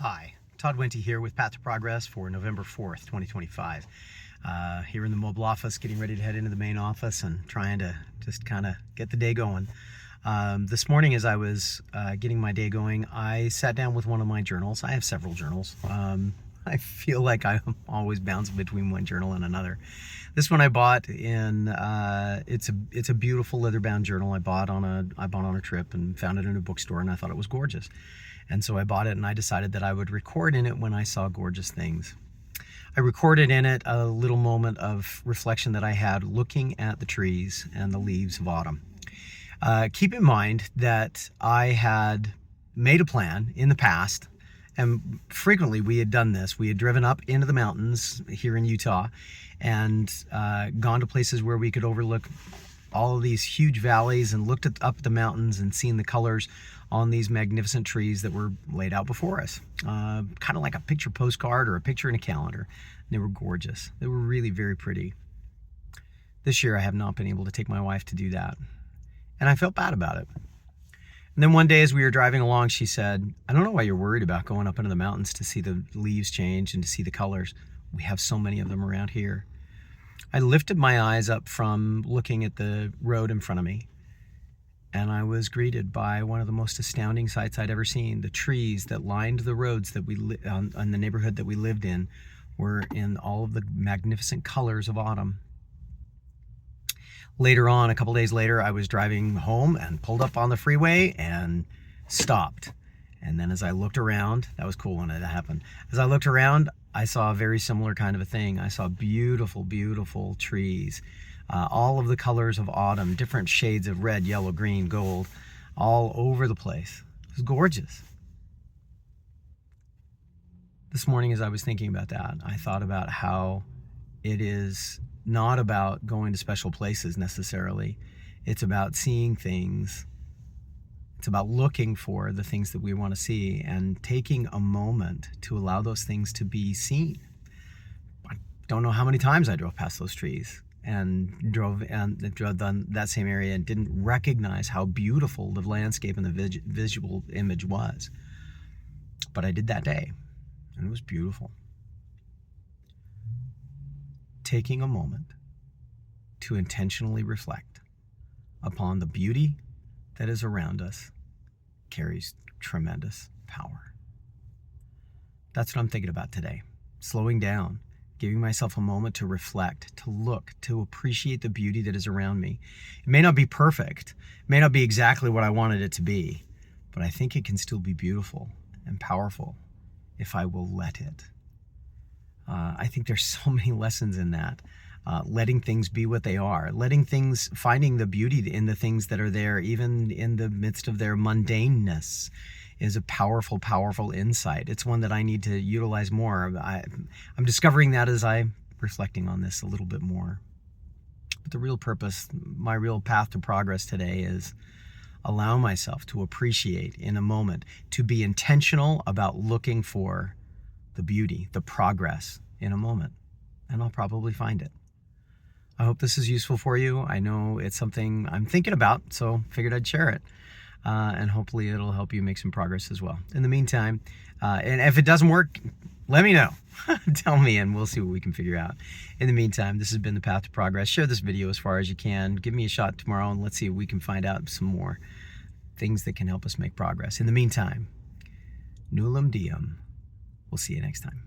Hi, Todd Winty here with Path to Progress for November 4th, 2025. Here in the mobile office, getting ready to head into the main office and trying to just kind of get the day going. This morning as I was getting my day going, I sat down with one of my journals. I have several journals. I feel like I'm always bouncing between one journal and another. This one I bought in, it's a beautiful leather-bound journal I bought on a trip and found it in a bookstore, and I thought it was gorgeous. And so I bought it, and I decided that I would record in it when I saw gorgeous things. I recorded in it a little moment of reflection that I had looking at the trees and the leaves of autumn. Keep in mind that I had made a plan in the past, and frequently we had done this. We had driven up into the mountains here in Utah and gone to places where we could overlook all of these huge valleys and looked up the mountains and seen the colors on these magnificent trees that were laid out before us. Kind of like a picture postcard or a picture in a calendar. They were gorgeous. They were really very pretty. This year I have not been able to take my wife to do that, and I felt bad about it. And then one day as we were driving along, she said, "I don't know why you're worried about going up into the mountains to see the leaves change and to see the colors. We have so many of them around here." I lifted my eyes up from looking at the road in front of me, and I was greeted by one of the most astounding sights I'd ever seen. The trees that lined the roads that on the neighborhood that we lived in were in all of the magnificent colors of autumn. Later on, a couple days later, I was driving home and pulled up on the freeway and stopped. And then as I looked around, that was cool when it happened. As I looked around, I saw a very similar kind of a thing. I saw beautiful, beautiful trees. All of the colors of autumn, different shades of red, yellow, green, gold, all over the place. It was gorgeous. This morning as I was thinking about that, I thought about how it is not about going to special places necessarily. It's about seeing things. It's about looking for the things that we want to see and taking a moment to allow those things to be seen. I don't know how many times I drove past those trees and drove down that same area and didn't recognize how beautiful the landscape and the visual image was. But I did that day, and it was beautiful. Taking a moment to intentionally reflect upon the beauty that is around us carries tremendous power. That's what I'm thinking about today. Slowing down, giving myself a moment to reflect, to look, to appreciate the beauty that is around me. It may not be perfect, it may not be exactly what I wanted it to be, but I think it can still be beautiful and powerful if I will let it. I think there's so many lessons in that. Letting things be what they are, finding the beauty in the things that are there, even in the midst of their mundaneness, is a powerful, powerful insight. It's one that I need to utilize more. I'm discovering that as I'm reflecting on this a little bit more. But the real purpose, my real path to progress today is allow myself to appreciate in a moment, to be intentional about looking for the beauty, the progress in a moment, and I'll probably find it. I hope this is useful for you. I know it's something I'm thinking about, so figured I'd share it. And hopefully it'll help you make some progress as well. In the meantime, and if it doesn't work, let me know. Tell me and we'll see what we can figure out. In the meantime, this has been the Path to Progress. Share this video as far as you can. Give me a shot tomorrow and let's see if we can find out some more things that can help us make progress. In the meantime, Nulum Diem. We'll see you next time.